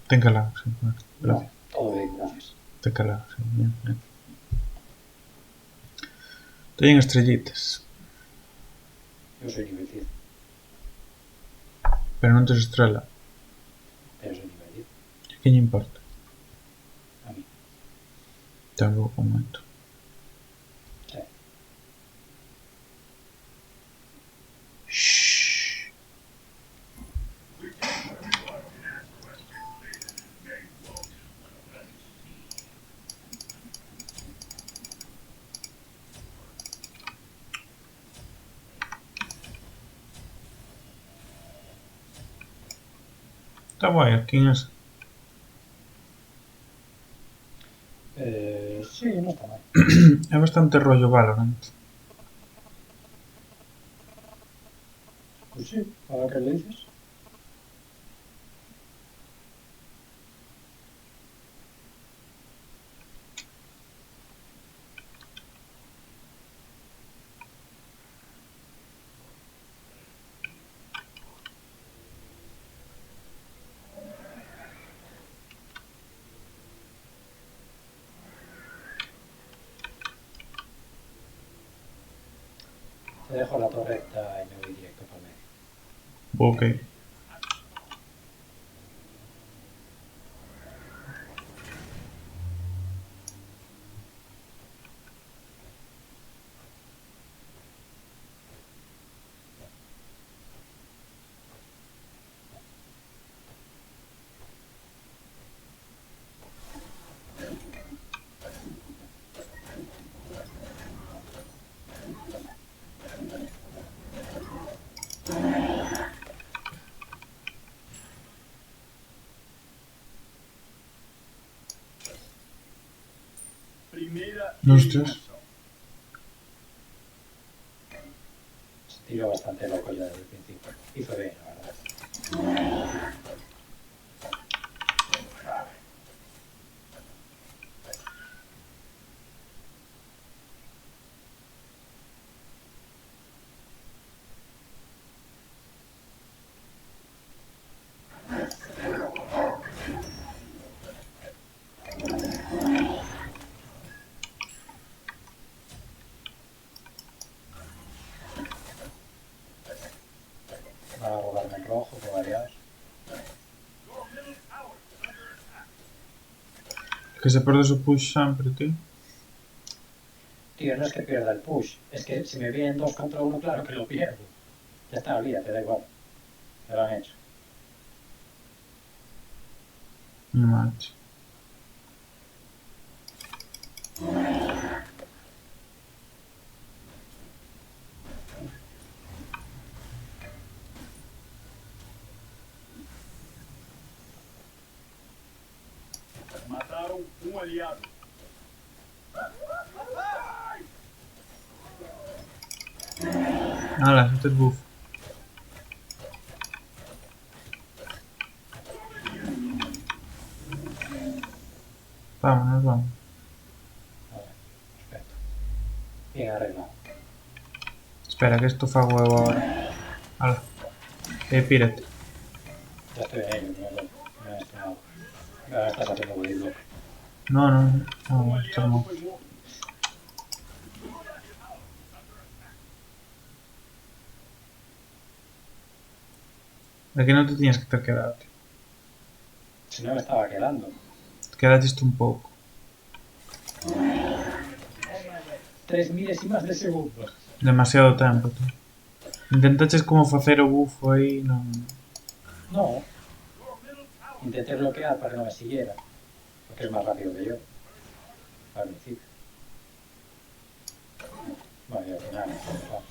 Ten calado, sí. Gracias. No, todo bien, gracias. Ten calado, sí. Bien, bien. Estoy en estrellitas. Yo soy nivel 10. Pero non tes estrela. Pero soy nivel 10. Que lle importa? A mí. Tengo un momento. Sí. Shhh. Está guai aquí en esa. Sí, no está mal. É bastante rollo Valorant. Pues sí, ahora que lo dices. Te dejo la torreta y me voy directo para el medio. Ok. Non estás? Se tiró bastante loco ya desde el principio. Hizo bien, la verdad. Va a robarme el rojo, que variar. Que se perdes o push sempre, tío. Tío, no es que pierda el push. Es que si me vienen 2 contra 1, claro que lo pierdo. Ya está, olvídate, da igual. Me lo han hecho. Macho. Mataram um aliado. Ala, non tes buff. Vámonos, vamos. Vale, perfecto. Bien arreglado. Espera, que esto fago eu agora. Ala. Pírate. Ya estoy en ello, me han estrenado. Ahora estás haciendo body block. No, no, Um no, esto aliado non. foi morto. É que non te tiñas que ter quedado, tío. Si no me estaba quedando. Quedaste un pouco. 3 milésimas de segundo. Demasiado tempo, tío. Intentaches como facer o bufo aí, non... No. Intenté bloquear para que no me siguiera. Porque es más rápido que yo. Al principio. Bueno, y al final, claro.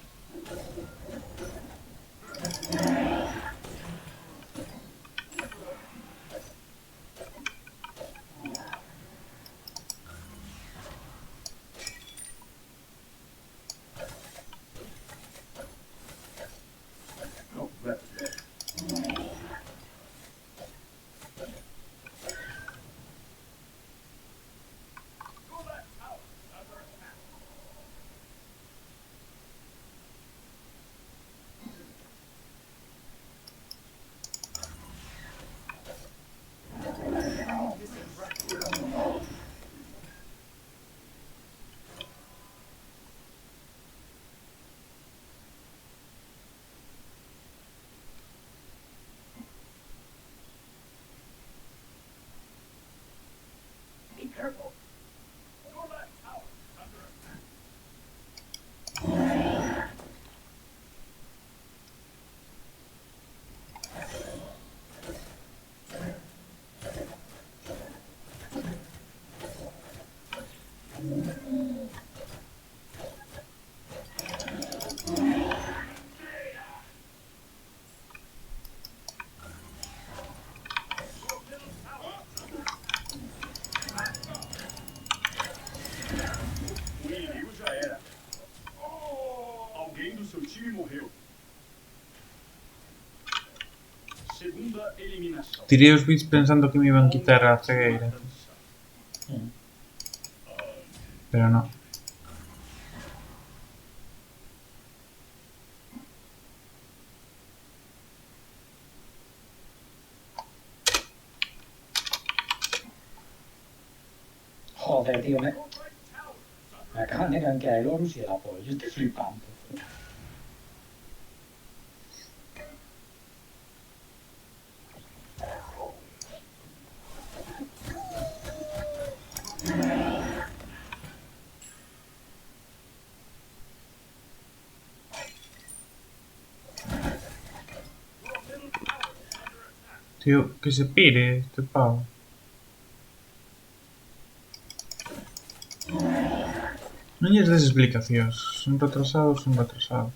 No, that's it. Segunda eliminación. Tiré os bits pensando que me iban a quitar a cegueira. Mm. Pero no. Joder, tío, me acaban de gankear el Horus y el Apolo. Yo estoy flipando. Tío, que se pire este pavo. Non lles des explicacións. Son retrasados, son retrasados.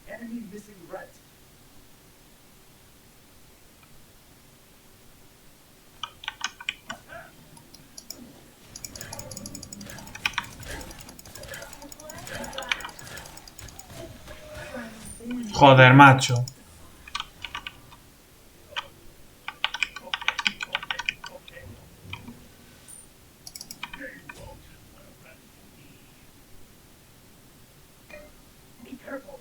Enemy missing red. Joder, macho. Be careful.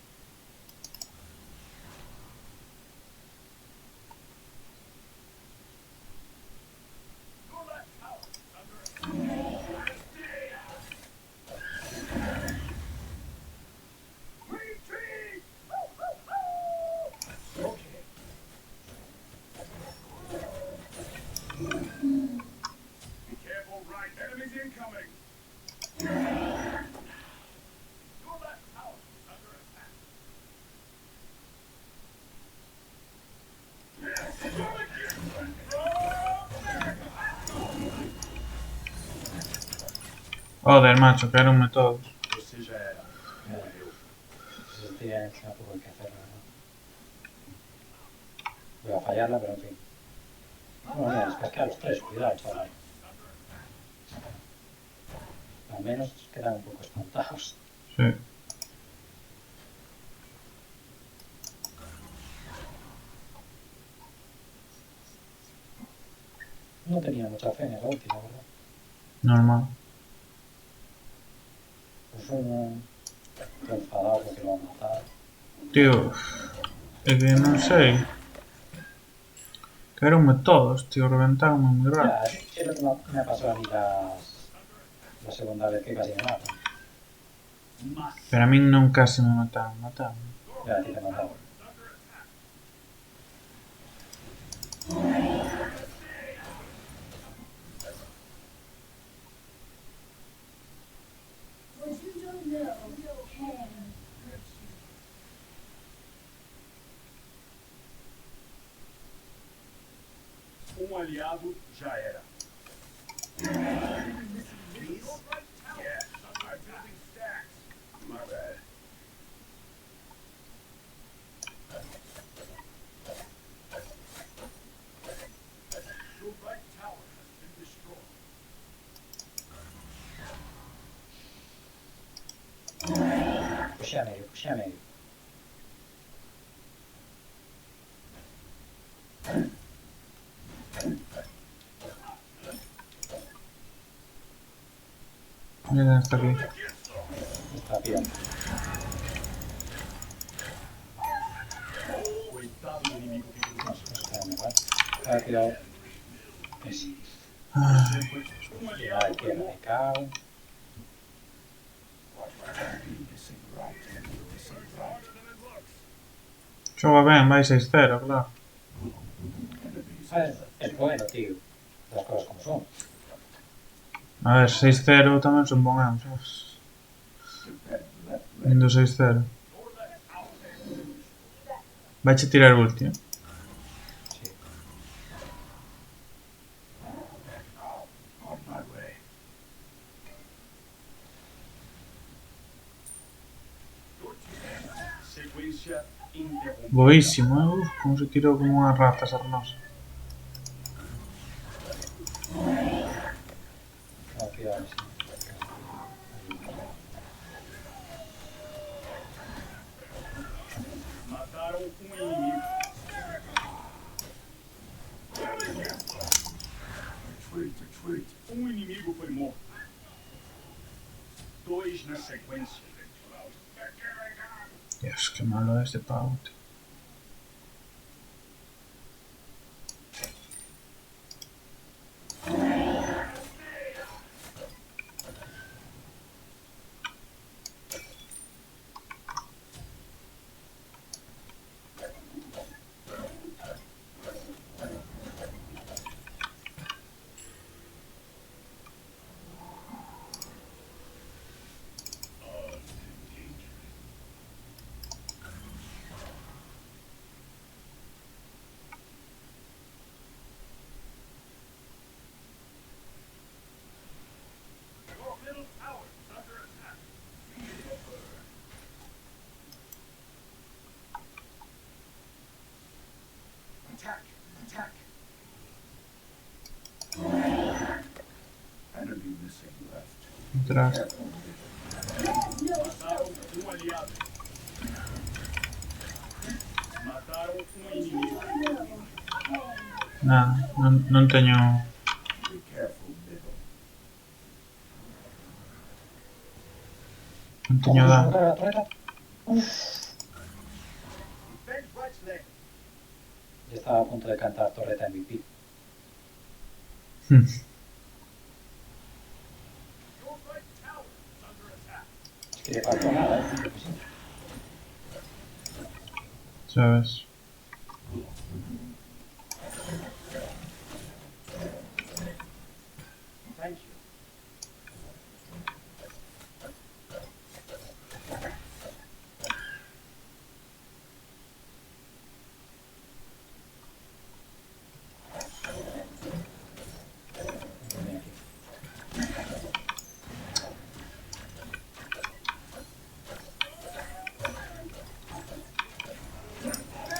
Your left tower is under attack. Retreat! Okay. Be careful, right? Enemies incoming. Your left tower is under attack. Joder, macho, quedaronme todos. Você já era. Morreu. Pues tiene poco que hacer, la verdad. Voy a fallarla, pero en fin. Bueno, mira, les casqué a los tres, cuidado, chaval. Al menos quedan un poco espantados. Sí. No tenía mucha fe en esa ulti, la verdad. Normal. Pues uno, estoy enfadado porque lo han matado. Tío, é que non sei. Quedaronme todos, tío, reventaronme moi Ya, rápido. es lo que me ha pasado a mí la segunda vez que casi me matan. Mas. Pero a min non case me mataron. Ya, a ti te mataron. What you don't know can. Aliado já era. Please? Yes, I'm building stacks. My bad. Your right tower has been destroyed. Pushea medio, pushea medio. Mira, está aquí. Está bien. Coitado do inimigo que cruzou. Espérame, ¿vale? Cuidado. Ese. Ai, Ay, que me cago. xoga ben, vai 6-0, claro. Es bueno, tío. Las cosas como son. A ver, 6-0 tamén son bon anos, sabes? Indo 6-0. Vaiche tirar o ulti, eh? Sí. On my way. secuencia interrumpida. Boísimo, uf, como se tirou como unha rata sarnosa. No, cuidado, sí. Mataram um inimigo. Retreat, retreat. Um inimigo foi morto. 2 na sequência. Dios, qué malo es este pavo, tío. Your middle tower is under attack. Attack! Attack! Enemy missing left. Atrás. Mataram um aliado. Mataram um inimigo. Nada, non teño... Be careful, middle. Non teño Ojo, dano. torreta, torreta. Defend what's left. Ya estaba a punto de cantar torreta MVP. Hmm, Your right tower is under attack. Es que le faltó nada, ¿eh? sabes. Thank you.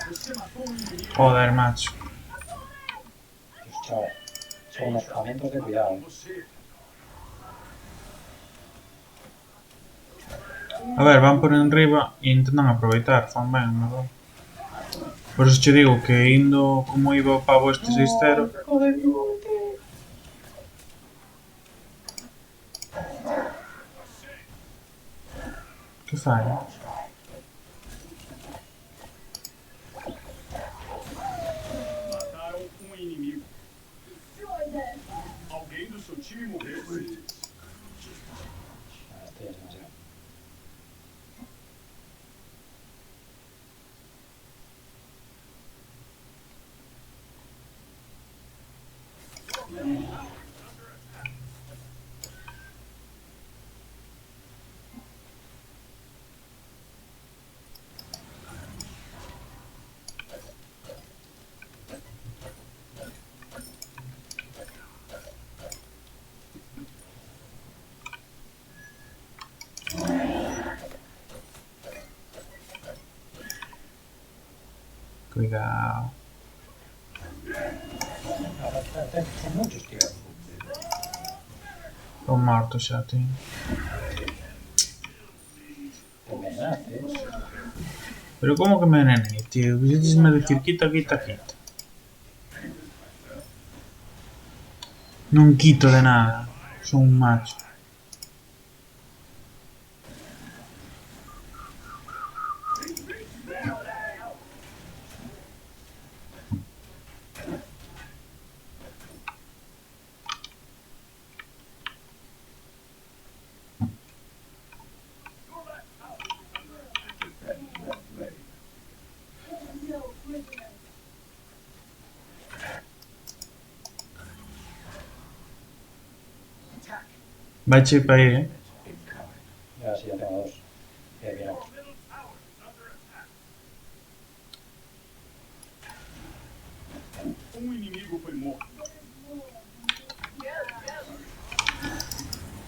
Você matou um inimigo. Joder, macho. Pues chaval, son unos jamentos de cuidado. ¿Eh? Você. A ver, van por enriba e intentan aproveitar, fan ben, verdad? Por eso che digo que indo como iba o pavo este 6-0. Que fai? Mataram um inimigo. Destroy them. Alguém do seu time morreu. Ah, esto ya es demasiado. Cuidado. Son muchos, tío. Estão mortos xa, tío. Te envenenaste, ¿eh? Pero como que me enenei, tío? Quisesme decir quita, quita, quita. Non quito de nada. Son un macho. No prisoners. Attack. Vai che pa aí, eh? Ya, sí, ya tengo dos. Mira. Your middle tower is under attack. Um inimigo foi morto.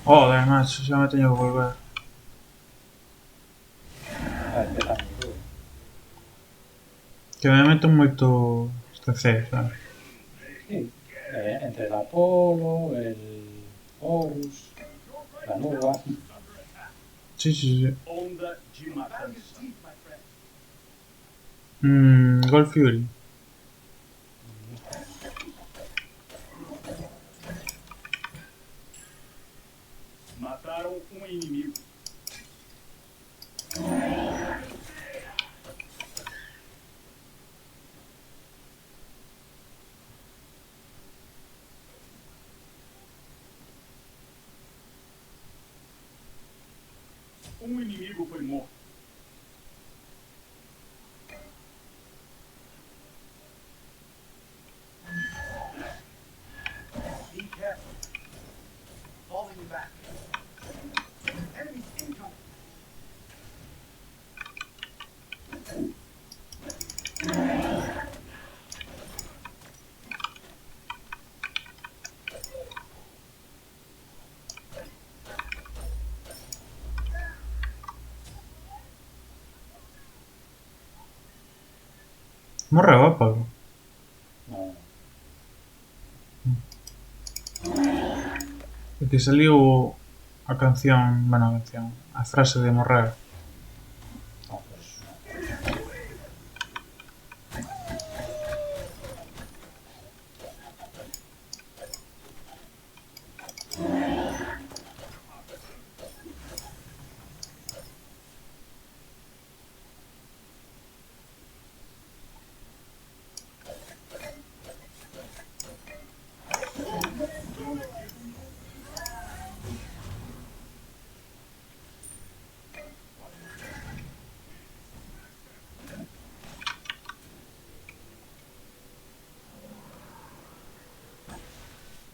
Joder, macho, xa me teño que volver. Ah, empezamos tú. Que me meto moito este C, sabes? Sí, entre el Apolo, el Horus, la Nuba. Sí, sí, sí. Onda de matança. Gold Fury. Mataram um inimigo. Um inimigo foi morto. Be careful. Falling back. Enemies incoming. Morreu Apolo. No, E que saliu a canción, bueno, a canción, a frase de morrer. no, pues no.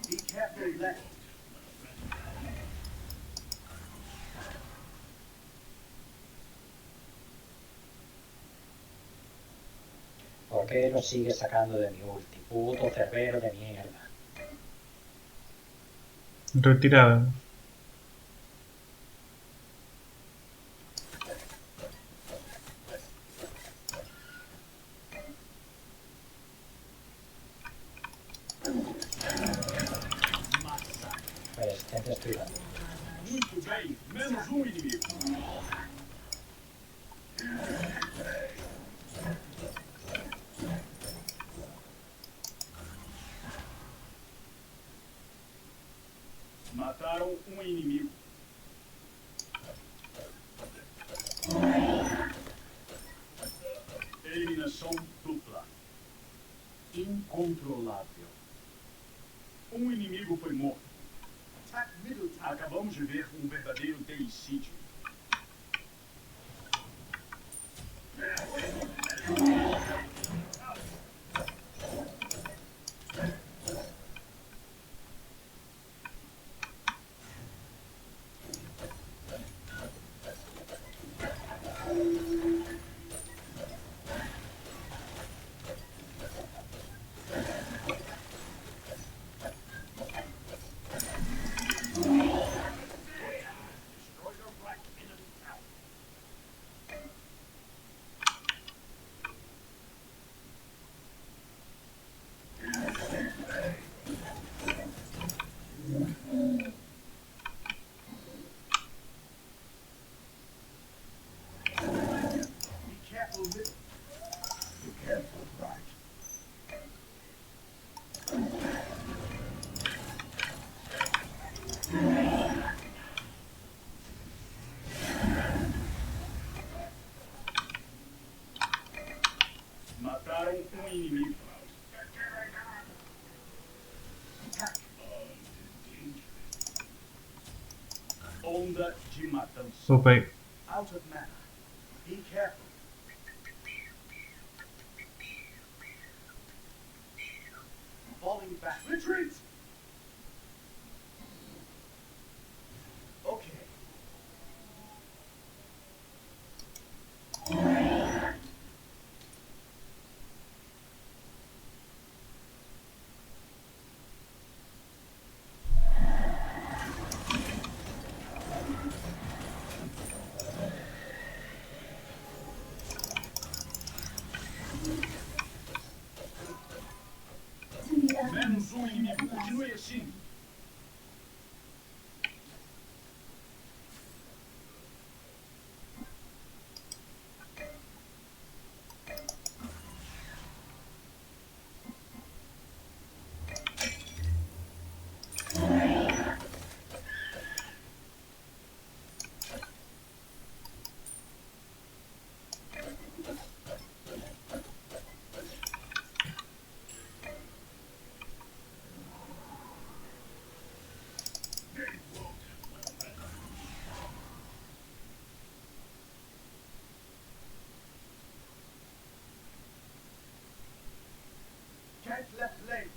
Be careful left. ¿Por qué lo sigues sacando de mi ulti? Puto cerbero de mierda. Retirada. Resistente estoy dando. Muito bem, menos um inimigo. Mataram um inimigo. Eliminação dupla. Incontrolável. Um inimigo foi morto. Acabamos de ver um verdadeiro deicídio. Destroy the right enemy tower. Be careful, middle. Be careful, right. Mataram um inimigo. Attack. Onda de matança. Topei. Out of mana. Be careful. Falling back. Retreat! Okay. Shin. Cat left lane.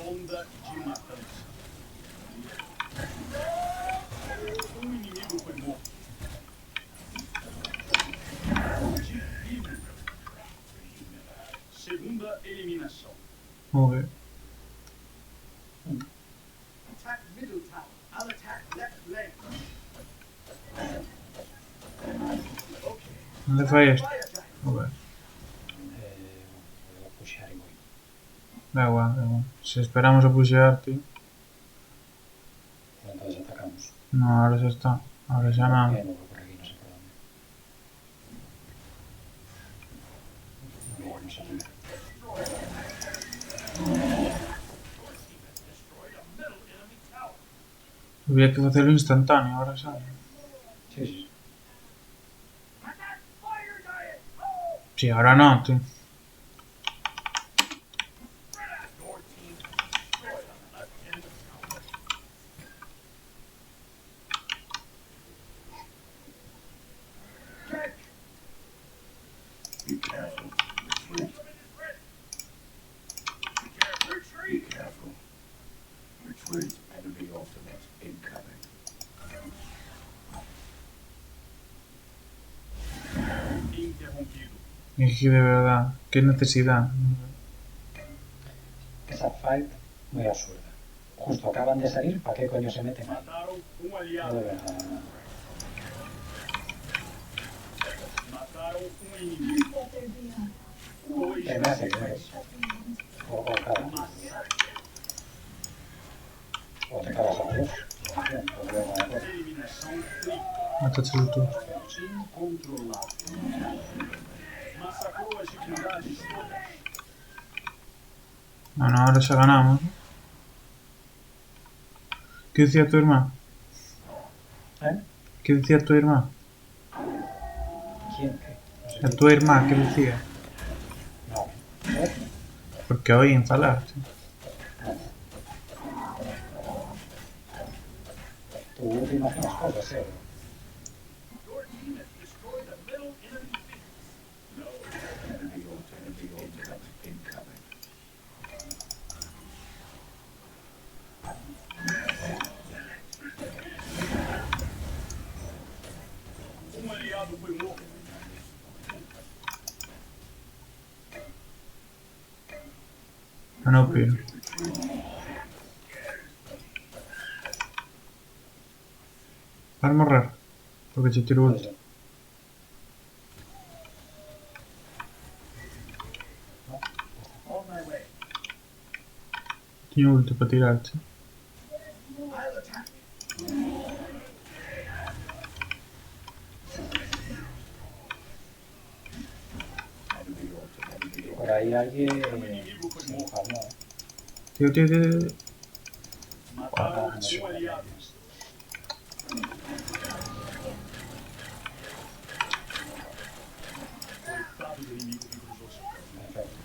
Onda de matança. Inimigo foi morto. Divino. Segunda eliminação. Ok. Attack middle tower. I'll attack left lane. Okay. ¿Dónde fue esto? Fire giant. Ok. Voy a pushear y voy. Da igual, da igual. Si esperamos a pushear, tío. Pero entonces atacamos. No, ahora ya está. Ahora ya nada. Bien, voy por aquí, no sé por dónde. No sé dónde. Destroyed a middle enemy tower. Había que hacerlo instantáneo, ahora ya. Sí, sí. Attack fire giant. Oh! Sí, ahora no, tío. Your team destroyed a left enemy tower. Catch. Be careful. Retreat. Be Retreat. careful. Retreat. Enemy ultimate incoming. Interrompido. Es que de verdad, qué necesidad. Esa fight muy absurda. Justo acaban de salir, ¿para qué coño se meten? Mataram um No, aliado. de verdad. Mataram um inimigo. Let there be a Dois Me hace que eres. O cada. massacre. O te cagas a los dos. Bien, pues luego a la cosa. Eliminação tripla. Mátatelo tú. Incontrolável. Massacrou as divindades todas. Bueno, ahora ya ganamos. ¿Qué decía tu hermano? ¿Eh? ¿Qué decía tu hermano? ¿Quién? ¿Qué? No sé ¿A qué. tu hermano qué decía? No. ¿Eh? Porque hoy en falar, tío. Tú te imaginas cosas, ¿eh? Your team has destroyed a middle enemy base. Enemy ultimate incoming. Um aliado foi morto. Ah, no, pero. Para morrer. Porque se tiro Puede ulti. ser. On my way. Tiene ulti para tirarte. I'll attack. Enemy ultimate. Por ahí alguien Inimigo foi se morto. enfadó. Tío, tío, tío, tío. Mataram Ah, no sé. um aliado. Coitado do inimigo que cruzou seu caminho. Perfecto.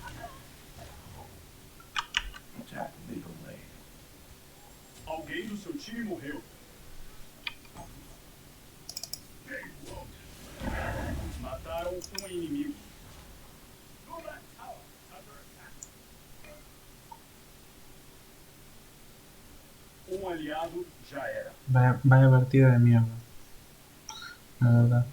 Attack middle lane. Alguém do seu time morreu. Mataram um inimigo. Um aliado já era. Vaya partida de mierda. La verdad.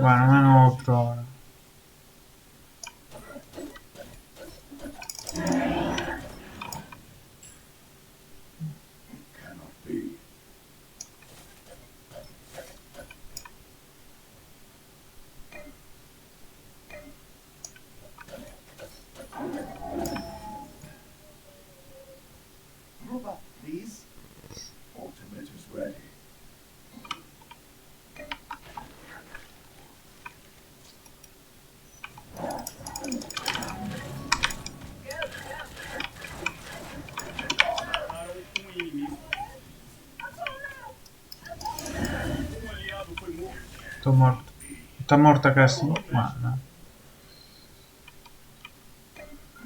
Bueno, me dan outro ahora. Cannot be. Robot, please. Ultimate is ready. Mataram um inimigo. Um aliado foi morto. Estou morto. Está morta casi. Bueno.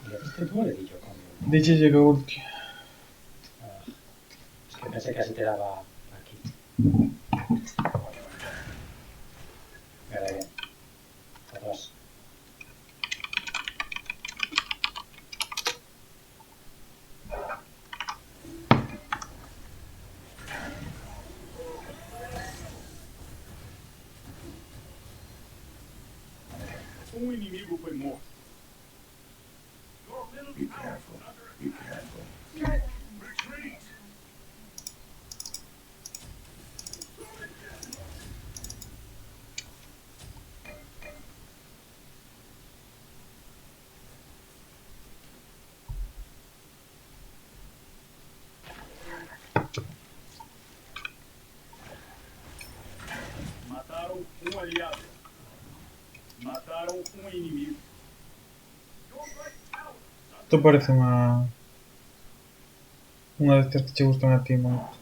¿Le diste tú o le di yo, coño? Dice llega ulti. Ah, es que pensé que así te daba aquí. Vale, bien. Atrás. Um inimigo foi morto. Your middle Be tower careful. is under Be careful. retreat. Mataram um aliado. Mataram um inimigo. Your right tower is under Esto parece una de estas que te gustan a ti, moito.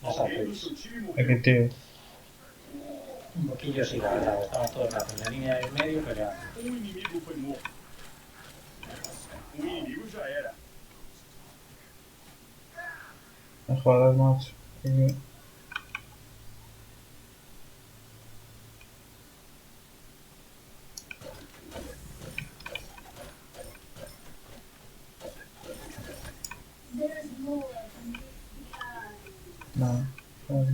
Las Alguém do azules. seu time É que morreu. tío. Un poquillo sí, la verdad. Estaba todo el rato en la línea del medio peleando. Um inimigo foi morto. Um inimigo já era. Me jodas, macho. Que- There's more than this behind. No. No.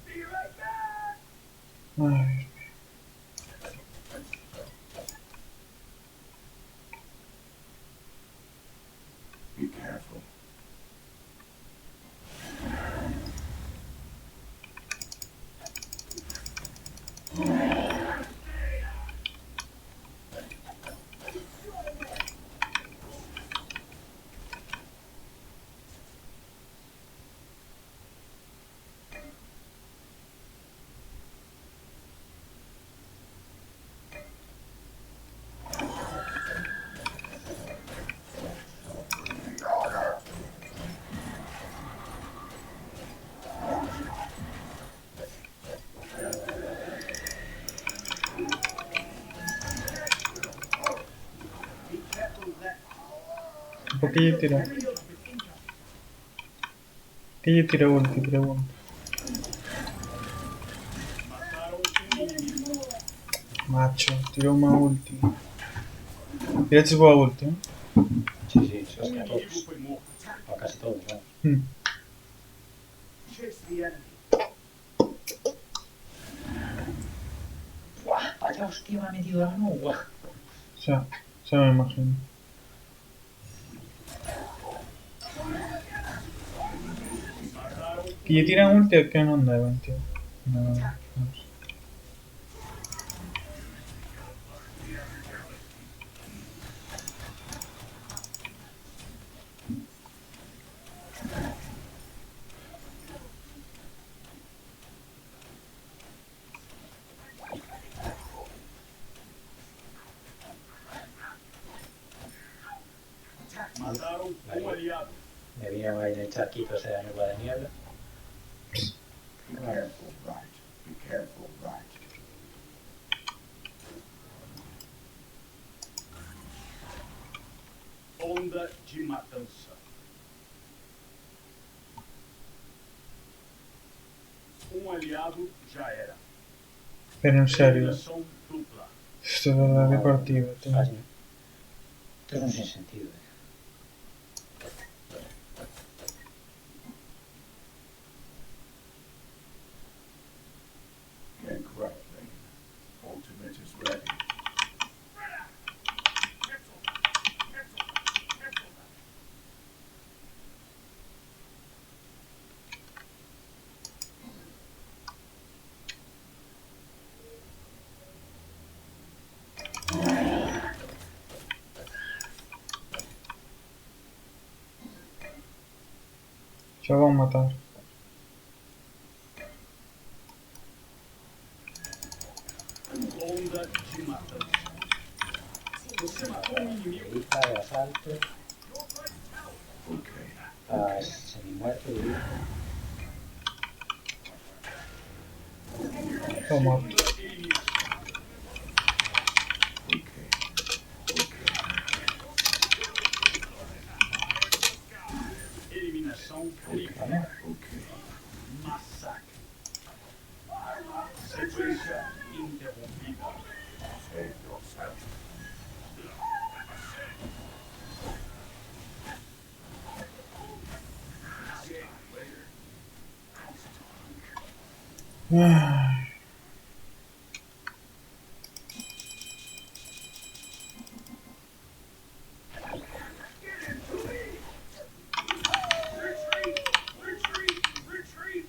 Be right back. Ay, Be careful. Be careful that un poquillo tira. shield is incoming. Poquillo tira ulti, pregunto. Mataram um inimigo. Macho, tiró una ulti. Tiraste boa ulti, ¿eh? Sí, sí, es Um que a inimigo todos. foi morto. O a casi todos, vamos. Chase the enemy. ¡Buah! Vaya hostia, me ha metido la mano. ¡Buah! Ya me imagino. Mataram Que lle tiran ulti a que non deben, tío. No, no sé. Mataram um aliado. Me vino ahí en el charquito ese de nube de niebla. Be careful, right. Be careful, right. Onda de matança. Aliado já era. Pero en serio, Eliminação dupla. esto es verdad de partido, tío. Fácil. Esto es un sinsentido. Xa van matar. Onda de matança. Você matou um inimigo. Isla de asalto. Okay. Está semi-muerto. Tô morto. Eliminação. Okay. Eliminação tripla. ¿Vale? Okay. Massacre. Sequência interrompida. Save yourself. Ai. Retreat! Retreat! Retreat!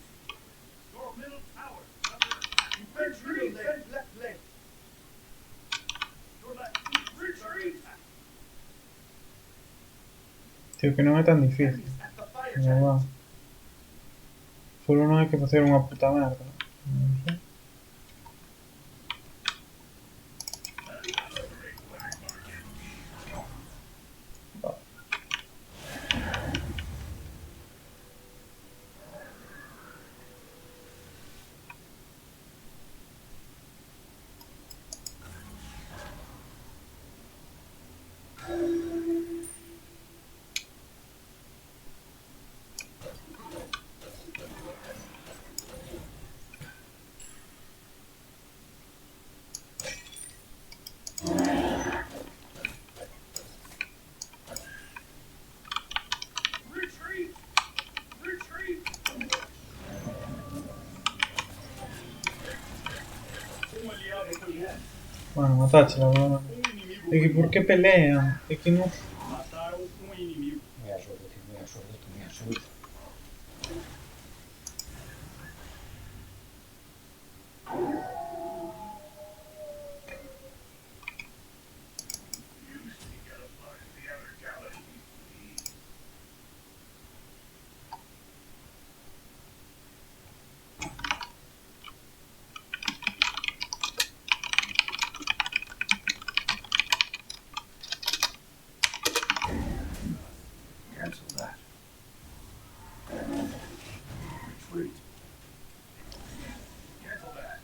Your middle tower is under attack. Retreat! Left. Your left. Retreat! Tío, que non é tan difícil. At the fire De verdad. Solo non hai que facer unha puta merda. Non sei. Retreat! Retreat! Um aliado foi morto. Bueno, matache, la verdad. Um inimigo É que por que pelean? É que non... Mataram um inimigo. Muy absurdo, tío. Muy absurdo. Muy absurdo. Cancel that. Retreat. Cancel that.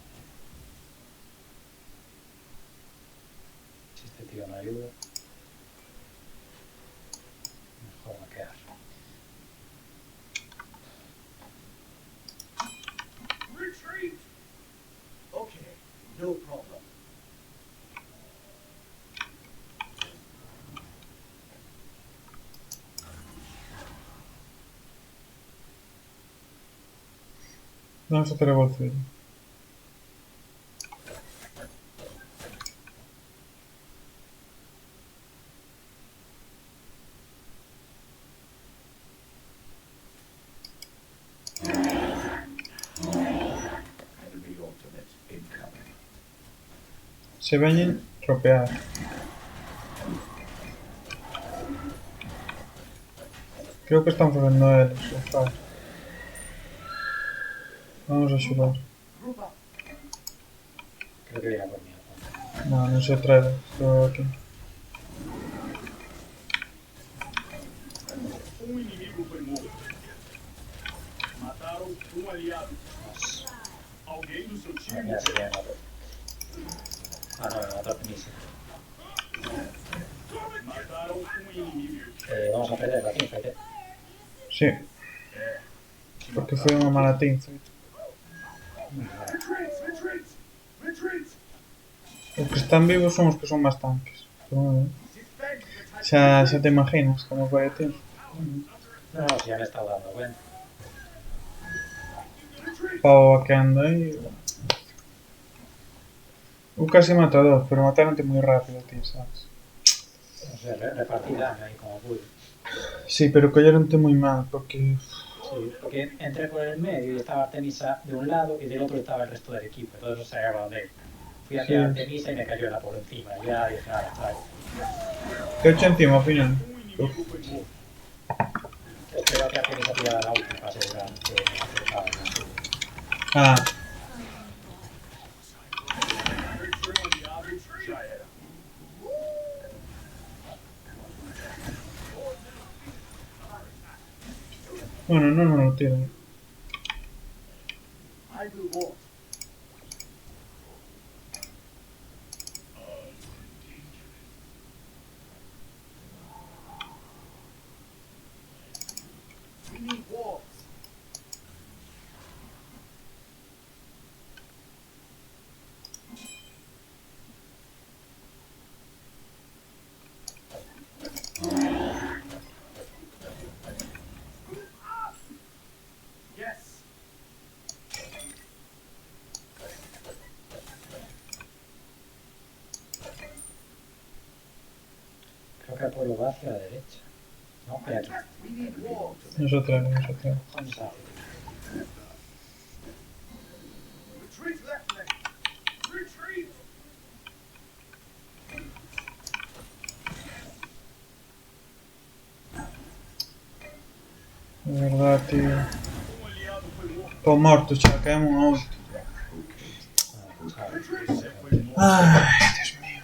Si este tío no ayuda, mejor me quedar. Retreat! Okay, no problem. Vamos a hacer el golfillo. Enemy ultimate incoming. Se veñen tropear. Creo que están facendo eles, o faz. Vamos a axudar. Creo que viene por mí. Alfonso. No, non se atreve. Estou aquí. Um inimigo foi morto. Mataram um aliado. Nos... Alguém do seu No, time mira, si viene otro. Ah, no, me mató Fenicia. mataram um inimigo. Vamos a perder la teamfight, Sí. Porque foi unha mala teamfight. Retreat! Retreat! Retreat! Os que están vivos son os que son máis tanques. Pero, bueno, Defend the type xa te imaginas como foi a team. No, si ya me he estado dando cuenta. Retreat! Pau vaqueando aí. Eu casi mato a dos, pero mataronte moi rápido, tío, sabes? No sé, repartí daño ahí como pude. Sí, pero colleronte moi mal, porque... Sí, porque entré por el medio y estaba Artemisa de un lado y del otro estaba el resto del equipo. Entonces no sabía para dónde ir. Fui hacia Sí. Artemisa y me cayó la por encima. Y ya dije, nada, está ahí. Que echo encima ao final. Um inimigo foi morto. Creo que aquel se ha tirado la última para asegurar que me acercaba en el suyo. Ah, Victory on the object. Shaeda. bueno, no me lo tiran. I will walk. We need walls. Yes. Creo que el pueblo va hacia la derecha. No, pero aquí. We need walls. No se traen, no se traen. ¿Dónde está? Retreat left leg. Retreat. De verdad, tío. Un aliado foi morto. Tô morto, xa, caemos a outro. Ah, sabe. Você foi morto. Ai, Dios mío.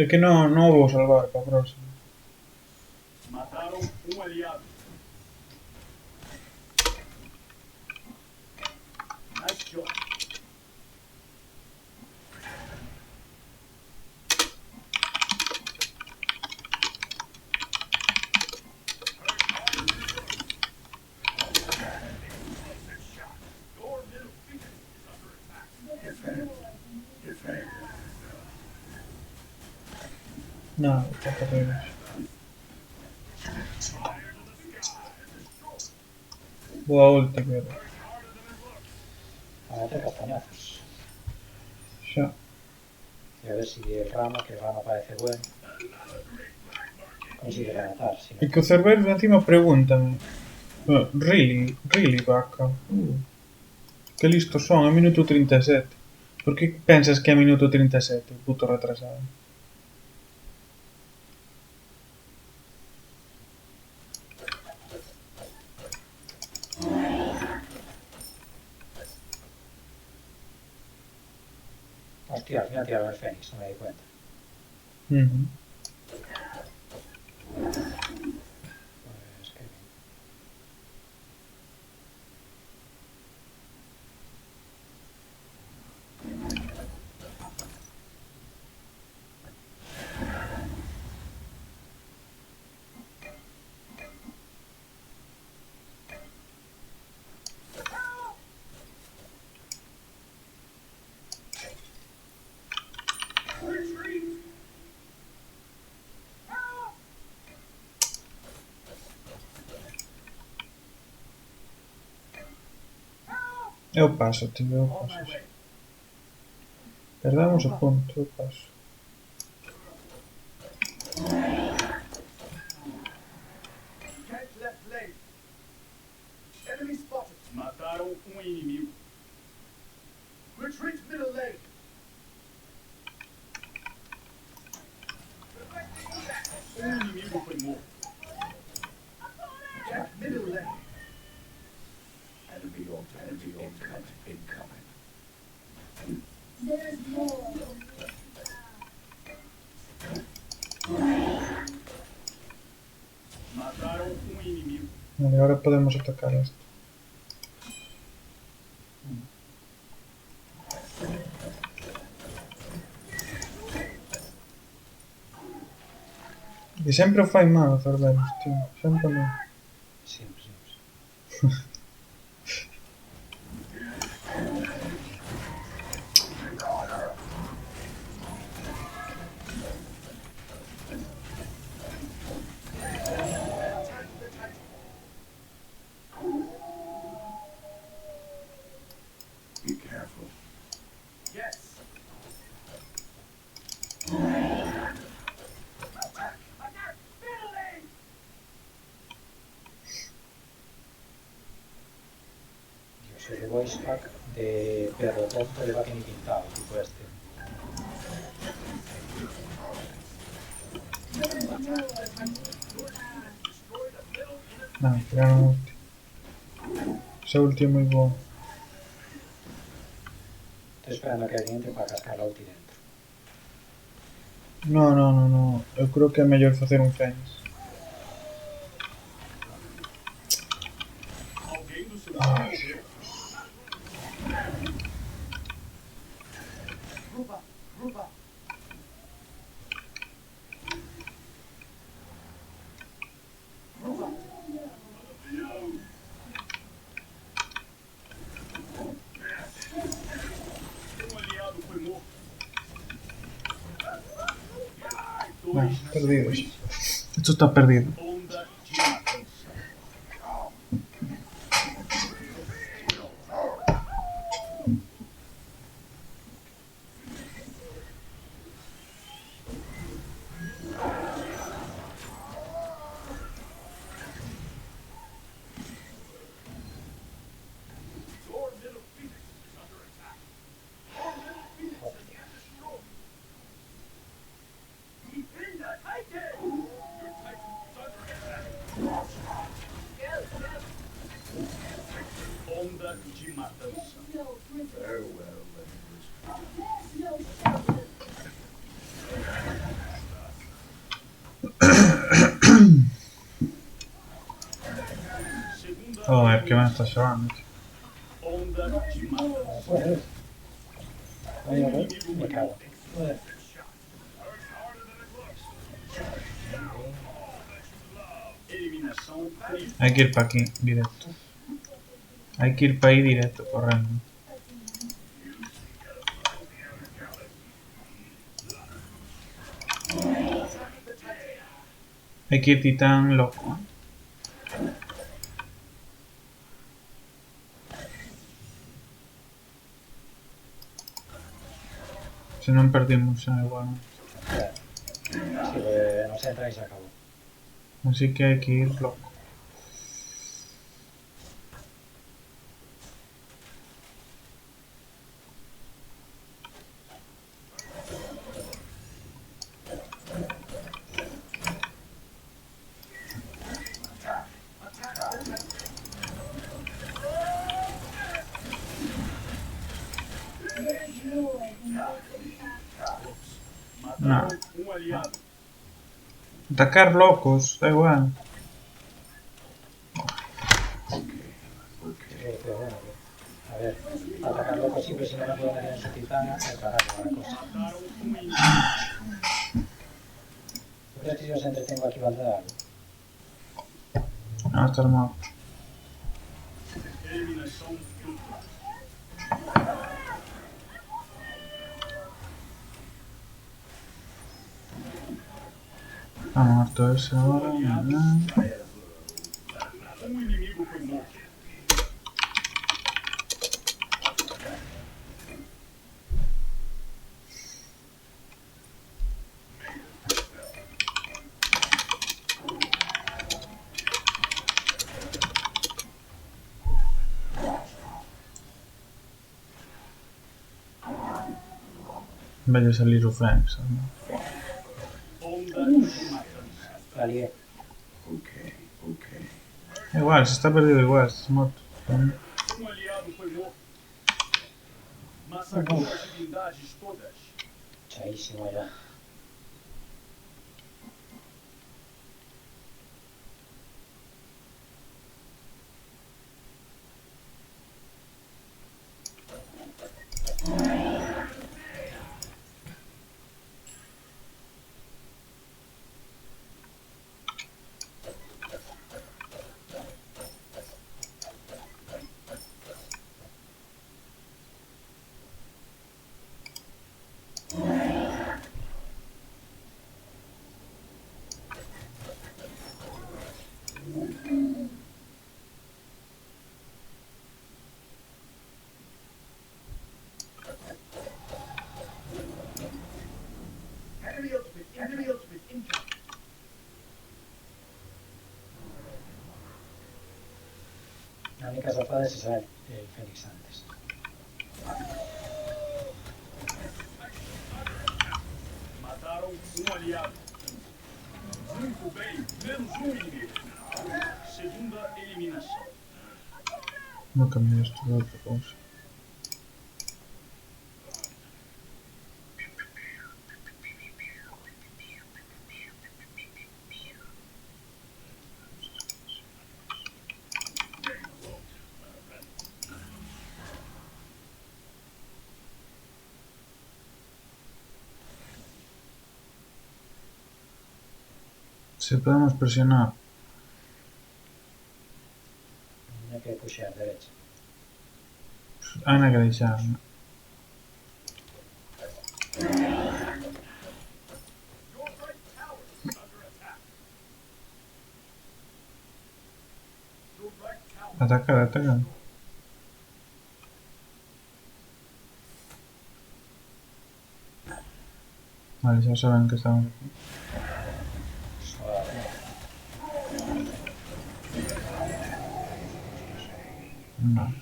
É que non o vou salvar para a próxima. Mataram um aliado. Nice job. Your middle finger is under attack. Defend. Defend. Non, está terrible. Boa ulti, pero... A meter castañazos. Xa. Y a ver si el rama, que el rama parece bueno, consigue rematar. Si E no, que o Cerberus encima pregúntame. Really, vaca? Que listos son, é minuto 37. Por que pensas que é minuto 37, puto retrasado? hostia, al final tiraron el Fénix, no me di cuenta. Ujú. Pues qué bien. Retreat. Eu paso, tío, eu On paso. my way. Perdamos o punto, eu paso. Catch left leg. Enemy spotted. Mataram um inimigo. Retreat middle leg. Inimigo foi morto. Attack middle leg. Enemy ultimate incoming. There's more. Mataram um inimigo. Vale, ahora podemos atacar esto. E sempre o fai mal o Cerberus, tío. Sempre non. Siempre, siempre. Be careful. Yes. Attack. Attack middle leg. Yo soy de voice pack de perro tonto de vaca ni pintado, tipo este. No, tiraron ulti. Ese ulti es muy bueno. Estoy esperando a que alguien entre para cascar la ulti dentro. No. Eu creo que é mellor facer un Fénix. Alguém do seu Ai. time morreu. Um aliado foi morto. No, Dois perdidos. Esto está perdido. onda de matança. Your middle Phoenix is under attack. Your middle Phoenix has been destroyed. Defend the Titan! Your Titan is under attack. Onda de matança. Very well, let me listen. Segunda Joder, que me está llevando. onda de matança. Pues, oye, me cago. Joder. Eliminação tripla. Hay que ir para aquí, directo. Hay que ir para ahí directo, corriendo. Hay que ir titán loco. Si no perdimos, igual. Si nos entra y se acabó. Así que hay que ir loco. Mataram um aliado. Atacar locos, da igual. Pero bueno, a ver, atacar loco siempre si no me puedo meter en su titana, entrará con la cosa. Mataram um inimigo. ¿Tú crees que si yo os entretengo aquí valdrá algo? No, está armado. Eliminação dupla. Vamos a todo eso ahora. ¿Verdad? Um inimigo foi morto. En vez de salir su Franks, ¿no? Onda de matança. La lié. Okay, okay. Igual, se está perdido igual, estás muerto. Um aliado foi morto. Massacrou as divindades todas. Chaísimo ya. Enemy ultimate incoming. La única zafada es usar el Fénix antes. Mataram um aliado. Muito bem, menos um inimigo. Segunda eliminação. No cambié esto de otra cosa. Si podemos presionar. No hay que pushear derecha. Ana que deixar, ¿no? Your right tower is under attack. Your right tower. Atacar, atacar. Vale, ya saben que estamos aquí. Suave. Vale.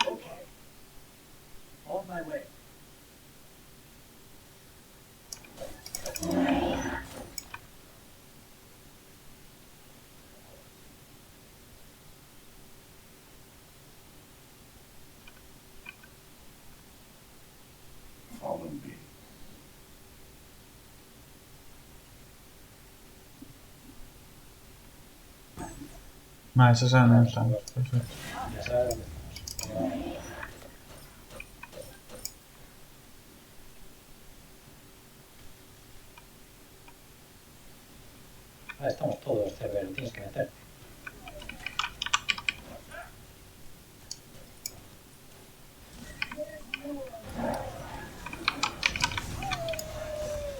Okay. On my way. Follow me. Vale, ya saben dónde estamos. Perfecto. Ya sabes dónde estamos. Ah, estamos todos, Cervero, tienes que meter.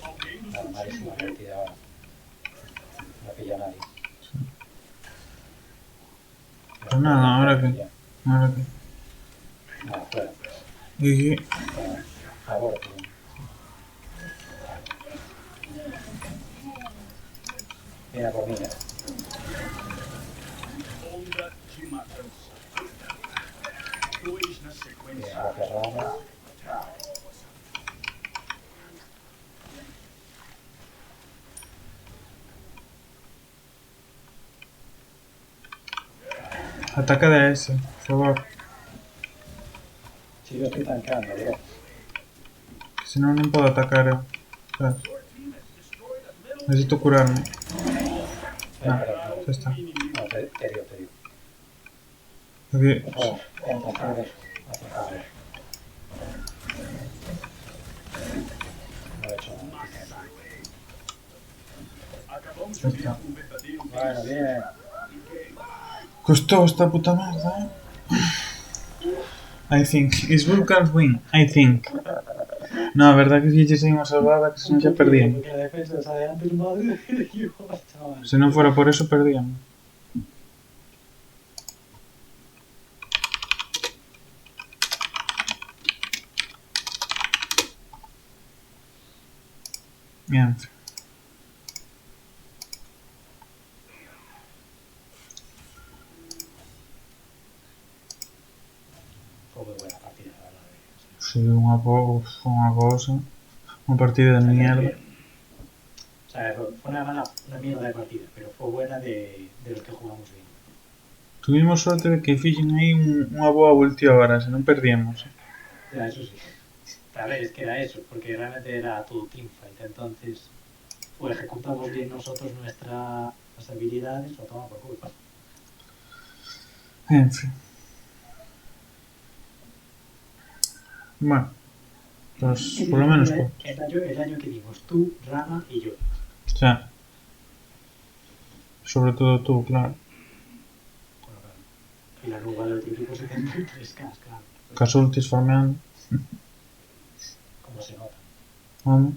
Alguém do Ah, seu time malísima morreu. partida ahora. No pilla a nadie. Pues nada, ahora que. Ahora que. Ah, fuera. Y Aborto. Mira por mira. Onda de matança. Dois na sequência. Mira, la ferrada. ataca de ese, por favor. Si yo estoy tancando, bro. Si no, no puedo atacar. ¿Sabes? Necesito curarme. Ah, ya está. No, te digo, te digo. Aquí. Oh, entra, Cervero. Hace favor. No he hecho nada. Acabamos de Já ver está. um verdadeiro Bueno, bien. Costó esta puta merda, I think. Is Vulcan's win? I think. No, a verdad que si ella se salvada, que si no ya perdíamos. Porque la defensa sale antes, madre de Dios, chaval. Si no fuera por eso, perdíamos. Bien. Fue muy buena partida, la verdad. Sí, unha cosa. Unha partida de mierda. O sea, fue una mierda de partida, pero fue buena de los que jugamos bien. Tuvimos sorte de que fixen aí unha boa última hora, se non perdíamos. Ya, eso sí. A ver, es que era eso, porque realmente era todo teamfight, entonces o ejecutamos bien nosotros nuestras habilidades o toma por culpa. En fin. Bueno. Pues por lo menos pues. El año que dimos tú, Rama y yo. O sea. Sobre todo tú, claro. Bueno, claro. Y la nueva del otro equipo 73k, claro. Casultis farmeando. Como se nota. Vamos.